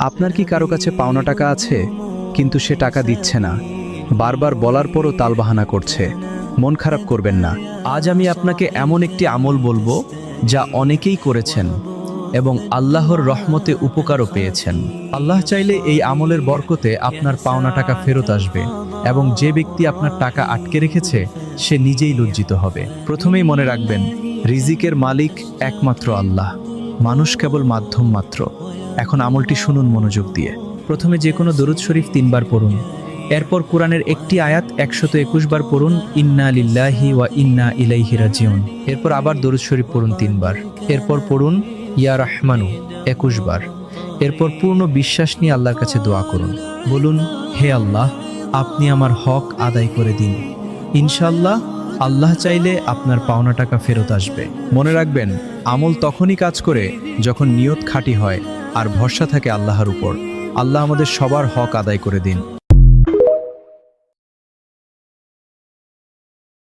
আপনার কি কারো কাছে পাওনা টাকা আছে, কিন্তু সে টাকা দিচ্ছে না, বারবার বলার পরও তালবাহানা করছে? মন খারাপ করবেন না। আজ আমি আপনাকে এমন একটি আমল বলবো যা অনেকেই করেছেন এবং আল্লাহর রহমতে উপকারও পেয়েছেন। আল্লাহ চাইলে এই আমলের বরকতে আপনার পাওনা টাকা ফেরত আসবে এবং যে ব্যক্তি আপনার টাকা আটকে রেখেছে সে নিজেই লজ্জিত হবে। প্রথমেই মনে রাখবেন, রিজিকের মালিক একমাত্র আল্লাহ, মানুষ কেবল মাধ্যম মাত্র। এখন আমলটি শুনুন মনোযোগ দিয়ে। প্রথমে যে কোনো দরুদ শরীফ 3 বার পড়ুন। এরপর কোরআনের একটি আয়াত 121 বার পড়ুন, ইন্না লিল্লাহি ওয়া ইন্না ইলাইহি রাজিউন। এরপর আবার দরুদ শরীফ পড়ুন 3 বার। এরপর পড়ুন ইয়া রহমানু 21 বার। এরপর পূর্ণ বিশ্বাস নিয়ে আল্লাহর কাছে দোয়া করুন। বলুন, হে আল্লাহ, আপনি আমার হক আদায় করে দিন। ইনশাআল্লাহ আল্লাহ চাইলে আপনার পাওনা টাকা ফেরত আসবে। মনে রাখবেন, আমল তখনই কাজ করে যখন নিয়ত খাঁটি হয় আর ভরসা থাকে আল্লাহর উপর। আল্লাহ আমাদের সবার হক আদায় করে দিন।